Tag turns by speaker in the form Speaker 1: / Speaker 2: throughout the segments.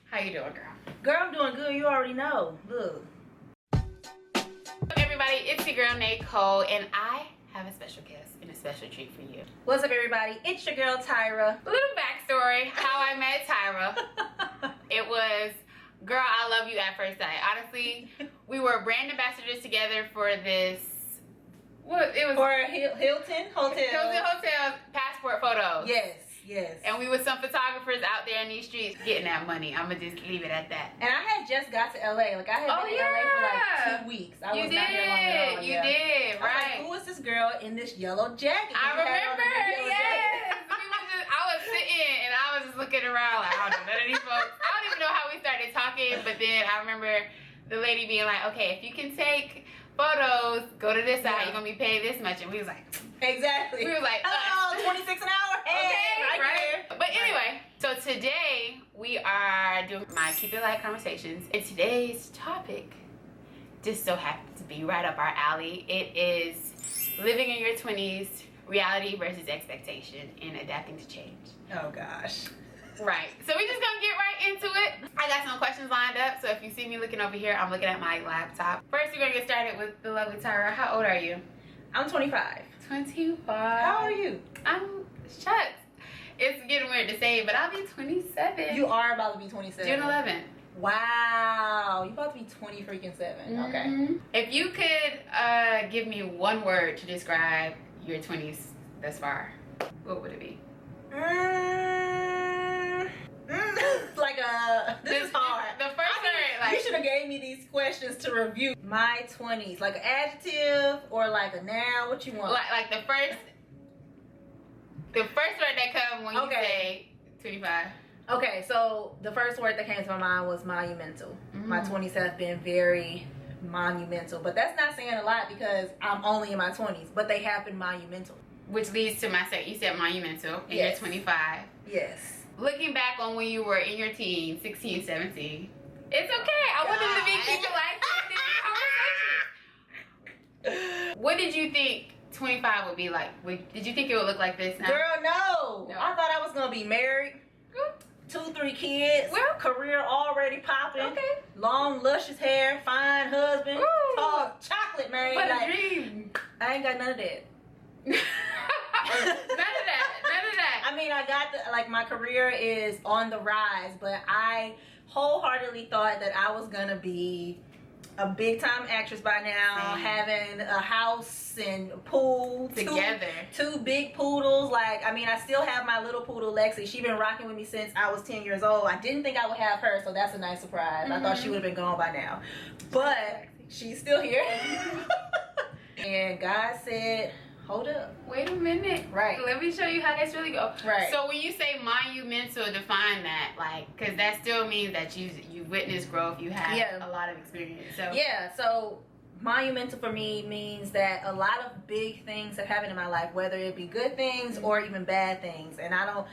Speaker 1: How you doing, girl?
Speaker 2: Girl, I'm doing good. You already know. Look.
Speaker 1: Everybody, it's your girl Nicole, and I have a special guest and a special treat for you.
Speaker 2: What's up, everybody? It's your girl Tyra.
Speaker 1: A little backstory how I met Tyra. It was, girl, I love you at first sight. Honestly, we were brand ambassadors together for this. What it was
Speaker 2: for Hilton
Speaker 1: Hotel passport photos.
Speaker 2: Yes.
Speaker 1: And we were some photographers out there in these streets getting that money. I'ma just leave it at that.
Speaker 2: And I had just got to LA. Like I had been in LA for like 2 weeks. I was not here long at all.
Speaker 1: You did, right?
Speaker 2: I was like, who is this girl in this yellow jacket?
Speaker 1: I remember, yes. I was sitting and I was just looking around like, I don't know none of these folks. I don't even know how we started talking, but then I remember the lady being like, okay, if you can take photos, go to this side, you're gonna be paid this much. And we was like,
Speaker 2: exactly.
Speaker 1: We was like,
Speaker 2: oh, 26 an hour. Hey,
Speaker 1: okay, right?
Speaker 2: Here.
Speaker 1: But anyway, so today we are doing my Keep It Light conversations. And today's topic just so happens to be right up our alley. It is living in your 20s, reality versus expectation, and adapting to change.
Speaker 2: Oh gosh.
Speaker 1: Right, so we're just gonna get right into it. I got some questions lined up, so if you see me looking over here, I'm looking at my laptop. First, we're gonna get started with the lovely Tyra. How old are you?
Speaker 2: I'm 25.
Speaker 1: 25.
Speaker 2: How are you?
Speaker 1: I'm shucks. It's getting weird to say, but I'll be 27.
Speaker 2: You are about to be 27.
Speaker 1: June 11th.
Speaker 2: Wow, you about to be 20 freaking 7. Okay.
Speaker 1: If you could give me one word to describe your 20s thus far, what would it be?
Speaker 2: Like this is hard.
Speaker 1: The first word, like,
Speaker 2: you should have gave me these questions to review. My 20s, like an adjective or like a noun. What you want?
Speaker 1: Like the first word that comes when you say 25.
Speaker 2: Okay, so the first word that came to my mind was monumental. My 20s have been very monumental, but that's not saying a lot because I'm only in my 20s, but they have been monumental. Which
Speaker 1: leads to my you said monumental, and
Speaker 2: yes.
Speaker 1: You're 25.
Speaker 2: Yes.
Speaker 1: Looking back on when you were in your teens, 16, 17, it's okay. I wanted to be keeping like conversation. What did you think 25 would be like? Did you think it would look like this now?
Speaker 2: Girl, no. I thought I was gonna be married. 2-3 kids.
Speaker 1: Well,
Speaker 2: career already popping.
Speaker 1: Okay.
Speaker 2: Long, luscious hair, fine husband. Tall, chocolate man.
Speaker 1: What a dream.
Speaker 2: I ain't got none of that.
Speaker 1: None of that.
Speaker 2: I mean, I got my career is on the rise, but I wholeheartedly thought that I was gonna be a big time actress by now, having a house and pool
Speaker 1: together,
Speaker 2: two big poodles. Like, I mean, I still have my little poodle Lexi. She's been rocking with me since I was 10 years old. I didn't think I would have her, so that's a nice surprise. I thought she would have been gone by now, but she's still here. And God said, hold up,
Speaker 1: wait a minute,
Speaker 2: right,
Speaker 1: let me show you how this really go.
Speaker 2: Right.
Speaker 1: So when you say monumental, define that, like, because that still means that you witnessed growth, you have a lot of experience. So
Speaker 2: yeah, so monumental for me means that a lot of big things have happened in my life, whether it be good things or even bad things. And I don't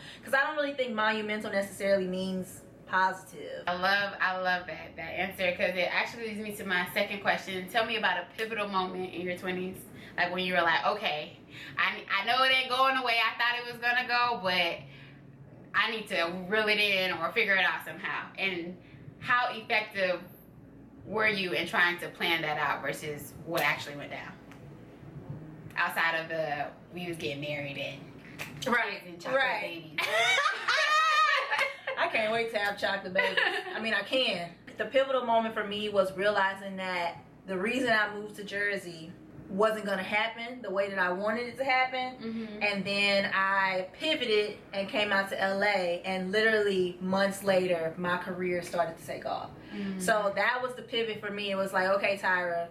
Speaker 2: really think monumental necessarily means positive.
Speaker 1: I love that answer, because it actually leads me to my second question. Tell me about a pivotal moment in your 20s, like when you were like, okay, I know it ain't going the way I thought it was gonna go, but I need to reel it in or figure it out somehow. And how effective were you in trying to plan that out versus what actually went down, outside of we was getting married and chocolate babies?
Speaker 2: I can't wait to have chocolate babies. I mean, I can. The pivotal moment for me was realizing that the reason I moved to Jersey wasn't going to happen the way that I wanted it to happen. And then I pivoted and came out to LA, and literally months later my career started to take off. So that was the pivot for me. It was like, okay, Tyra,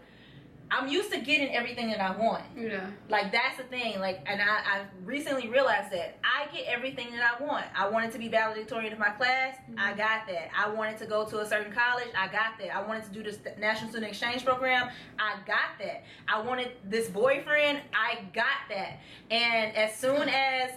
Speaker 2: I'm used to getting everything that I want.
Speaker 1: Yeah.
Speaker 2: Like, that's the thing. Like, and I recently realized that I get everything that I want. I wanted to be valedictorian of my class. I got that. I wanted to go to a certain college. I got that. I wanted to do this National Student Exchange Program. I got that. I wanted this boyfriend. I got that. And as soon as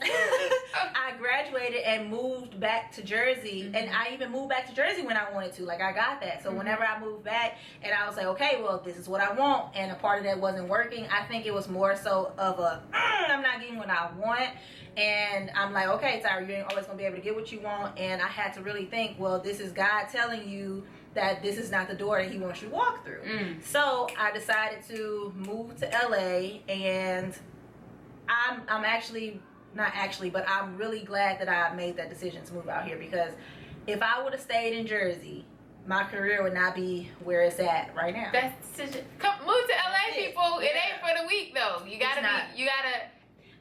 Speaker 2: I graduated and moved back to Jersey, and I even moved back to Jersey when I wanted to. Like, I got that. So whenever I moved back and I was like, okay, well, this is what I want. And and a part of that wasn't working. I think it was more so of a I'm not getting what I want, and I'm like, okay, Tyra, you ain't always gonna be able to get what you want. And I had to really think, well, this is God telling you that this is not the door that he wants you to walk through. So I decided to move to LA, and I'm actually not actually, but I'm really glad that I made that decision to move out here, because if I would have stayed in Jersey, my career would not be where it's at right now.
Speaker 1: Come move to LA, people. It ain't for the week though. You gotta.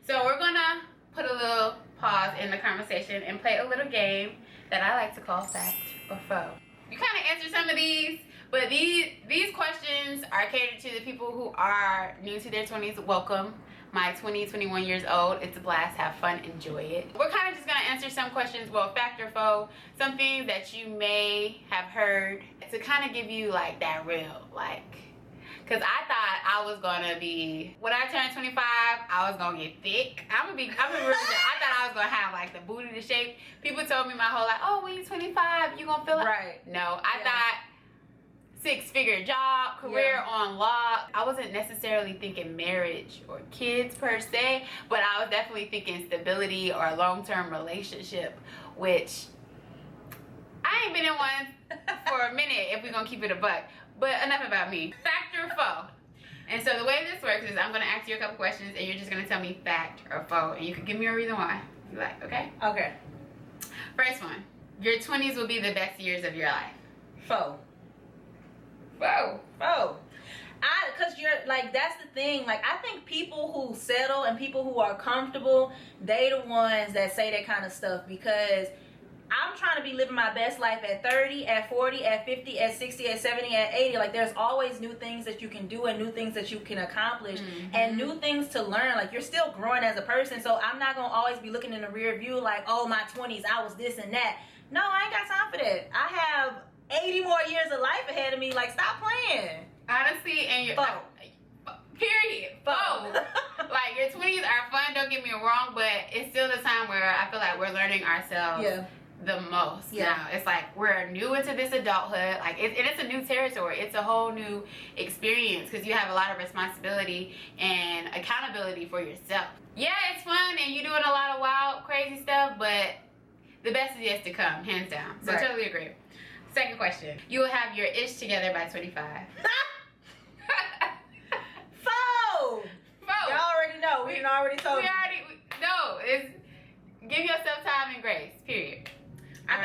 Speaker 1: So we're gonna put a little pause in the conversation and play a little game that I like to call fact or foe. You kind of answer some of these, but these questions are catered to the people who are new to their 20s. Welcome. My 21 years old. It's a blast. Have fun. Enjoy it. We're kind of just going to answer some questions, well, fact or foe, some things that you may have heard to kind of give you like that real, like, because I thought I was going to be, when I turned 25, I was going to get thick. I'm going to be real. I thought I was going to have like the booty to shape. People told me my whole life, oh, when you're 25, you going to feel like,
Speaker 2: right.
Speaker 1: No, I thought 6-figure job, career on lock. I wasn't necessarily thinking marriage or kids per se, but I was definitely thinking stability or a long-term relationship, which I ain't been in one for a minute if we're gonna keep it a buck. But enough about me. Fact or foe? And so the way this works is I'm gonna ask you a couple questions and you're just gonna tell me fact or foe, and you can give me a reason why. You like, okay?
Speaker 2: Okay.
Speaker 1: First one. Your 20s will be the best years of your life.
Speaker 2: Foe.
Speaker 1: Whoa.
Speaker 2: Because you're like, that's the thing. Like, I think people who settle and people who are comfortable, they the ones that say that kind of stuff, because I'm trying to be living my best life at 30, at 40, at 50, at 60, at 70, at 80. Like, there's always new things that you can do and new things that you can accomplish and new things to learn. Like, you're still growing as a person. So I'm not going to always be looking in the rear view like, oh, my 20s, I was this and that. No, I ain't got time for that. I have 80 more years of life ahead of me. Like, stop playing.
Speaker 1: Honestly, and your period.
Speaker 2: Foe.
Speaker 1: Like, your 20s are fun, don't get me wrong, but it's still the time where I feel like we're learning ourselves the most. Now it's like we're new into this adulthood. Like, it's a new territory. It's a whole new experience, because you have a lot of responsibility and accountability for yourself. Yeah, it's fun and you're doing a lot of wild, crazy stuff, but the best is yet to come, hands down. So totally agree. Second question. You will have your ish together by 25.
Speaker 2: Foe! Y'all already know. We already told you.
Speaker 1: No, it's give yourself time and grace, period.
Speaker 2: I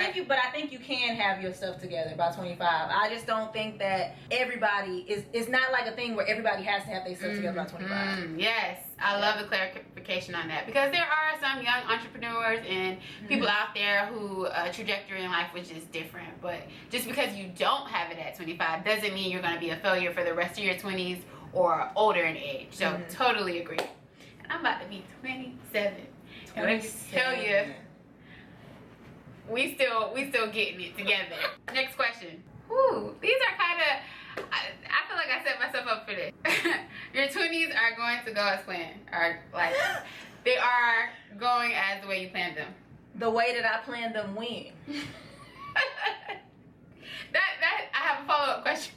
Speaker 2: think you can have your stuff together by 25. I just don't think that everybody it's not like a thing where everybody has to have their stuff together by 25.
Speaker 1: Yes, I love the clarification on that, because there are some young entrepreneurs and people out there who trajectory in life which is different. But just because you don't have it at 25 doesn't mean you're going to be a failure for the rest of your 20s or older in age. So totally agree. And I'm about to be 27. And let me tell you, we still getting it together. Next question. Whew, these are kind of, I feel like I set myself up for this. Your 20s are going to go as planned. Or like, they are going as the way you planned them.
Speaker 2: The way that I planned them when?
Speaker 1: I have a follow-up question.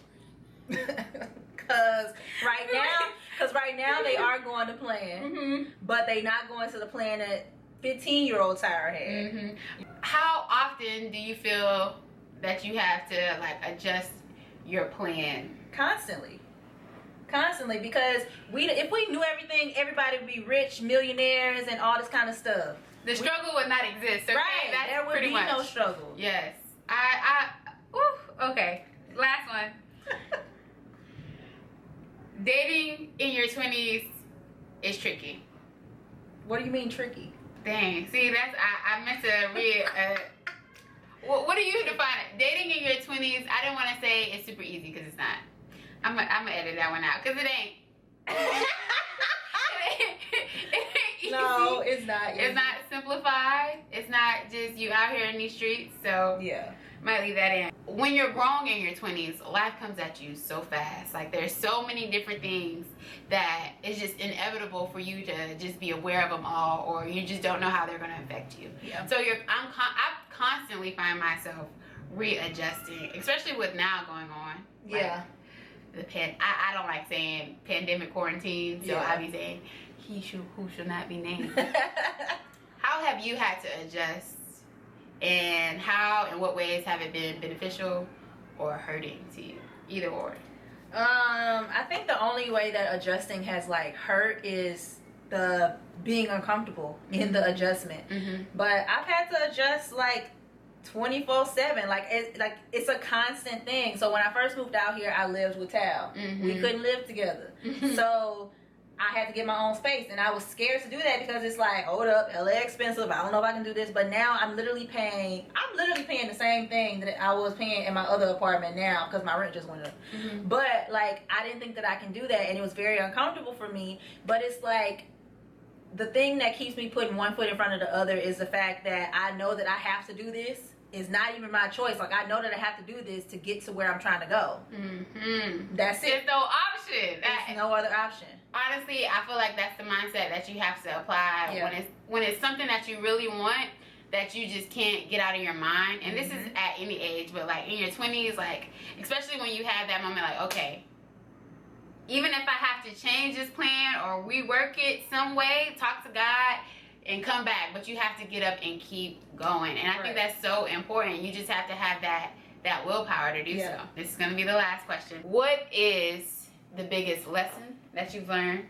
Speaker 2: Cause right now they are going to plan, but they not going to the plan that 15-year-old Tyra had.
Speaker 1: How often do you feel that you have to like adjust your plan?
Speaker 2: Constantly, because if we knew everything, everybody would be rich, millionaires, and all this kind of stuff.
Speaker 1: The struggle would not exist. Okay?
Speaker 2: Right,
Speaker 1: that's
Speaker 2: there would
Speaker 1: pretty
Speaker 2: be
Speaker 1: much
Speaker 2: no struggle.
Speaker 1: Yes, okay. Last one. Dating in your 20s is tricky.
Speaker 2: What do you mean tricky?
Speaker 1: Dang. See, that's I meant to read. What do you define it? Dating in your 20s. I didn't want to say it's super easy, because it's not. I'm gonna edit that one out, because it ain't. It ain't easy.
Speaker 2: No, it's not easy.
Speaker 1: It's not simplified. It's not just you out here in these streets. So might leave that in. When you're growing in your 20s, life comes at you so fast. Like, there's so many different things that it's just inevitable for you to just be aware of them all, or you just don't know how they're going to affect you. So I constantly find myself readjusting, especially with now going on. I don't like saying pandemic quarantine, so
Speaker 2: Yeah.
Speaker 1: I be saying who should not be named. How have you had to adjust, and how and what ways have it been beneficial or hurting to you? Either or.
Speaker 2: I think the only way that adjusting has like hurt is the being uncomfortable in the adjustment.
Speaker 1: Mm-hmm.
Speaker 2: But I've had to adjust like 24/7. Like it's a constant thing. So when I first moved out here, I lived with Tal.
Speaker 1: Mm-hmm.
Speaker 2: We couldn't live together.
Speaker 1: Mm-hmm.
Speaker 2: So I had to get my own space, and I was scared to do that because it's like, hold up, LA expensive. I don't know if I can do this. But now I'm literally paying the same thing that I was paying in my other apartment now because my rent just went up.
Speaker 1: Mm-hmm.
Speaker 2: But like I didn't think that I can do that, and it was very uncomfortable for me. But it's like the thing that keeps me putting one foot in front of the other is the fact that I know that I have to do this. It's not even my choice. Like I know that I have to do this to get to where I'm trying to go.
Speaker 1: Mm-hmm.
Speaker 2: That's it.
Speaker 1: There's no option.
Speaker 2: There's no other option.
Speaker 1: Honestly, I feel like that's the mindset that you have to apply when it's something that you really want that you just can't get out of your mind. And this is at any age, but like in your 20s, like especially when you have that moment, like okay, even if I have to change this plan or rework it some way, talk to God and come back, but you have to get up and keep going. And I think that's so important. You just have to have that willpower to do so. This is going to be the last question. What is the biggest lesson that you've learned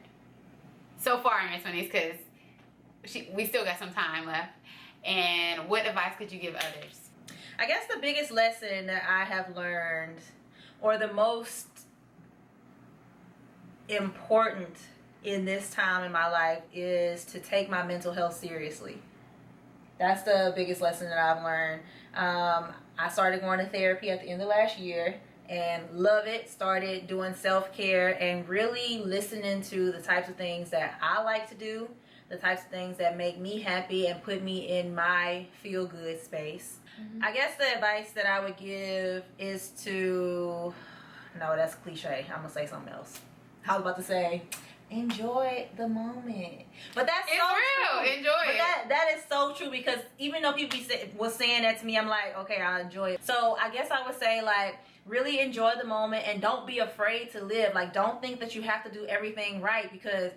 Speaker 1: so far in your 20s? Because we still got some time left. And what advice could you give others?
Speaker 2: I guess the biggest lesson that I have learned, or the most important in this time in my life, is to take my mental health seriously. That's the biggest lesson that I've learned. I started going to therapy at the end of last year and love it. Started doing self-care and really listening to the types of things that I like to do, the types of things that make me happy and put me in my feel-good space. I guess the advice that I would give is to, no, that's cliche. I'm going to say something else. I was about to say, enjoy the moment. But that's
Speaker 1: it's
Speaker 2: so
Speaker 1: real.
Speaker 2: true.
Speaker 1: Enjoy
Speaker 2: but
Speaker 1: it.
Speaker 2: That is so true, because even though people was saying that to me, I'm like, okay, I enjoy it. So I guess I would say, like, really enjoy the moment and don't be afraid to live. Like, don't think that you have to do everything right, because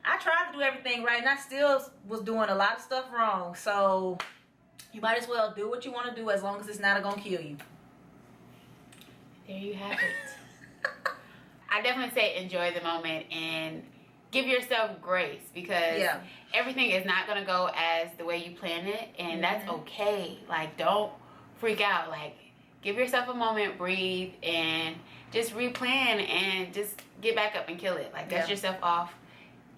Speaker 2: I tried to do everything right and I still was doing a lot of stuff wrong. So you might as well do what you want to do as long as it's not going to kill you.
Speaker 1: There you have it. I definitely say enjoy the moment and give yourself grace, because everything is not going to go as the way you plan it, and that's okay. Like, don't freak out. Like, give yourself a moment, breathe, and just replan and just get back up and kill it. Like, dust yourself off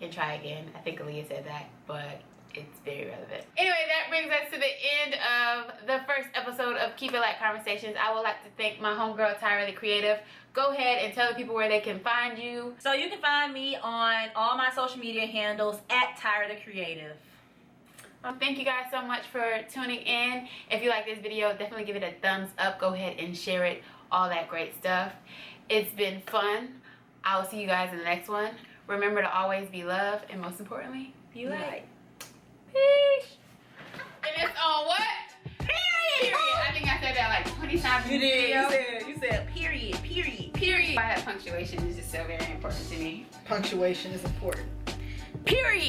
Speaker 1: and try again. I think Aaliyah said that, but it's very relevant. Anyway, that brings us to the end of the first episode of Keep It Light Conversations. I would like to thank my homegirl, Tyra the Creative. Go ahead and tell the people where they can find you.
Speaker 2: So you can find me on all my social media handles at Tyra the Creative.
Speaker 1: Thank you guys so much for tuning in. If you like this video, definitely give it a thumbs up. Go ahead and share it. All that great stuff. It's been fun. I will see you guys in the next one. Remember to always be loved, and most importantly, be light. Peace. And it's on what? Period. I think I said that like 20 times.
Speaker 2: You did. You said period.
Speaker 1: Why that punctuation is just so very important to me.
Speaker 2: Punctuation is important.
Speaker 1: Period.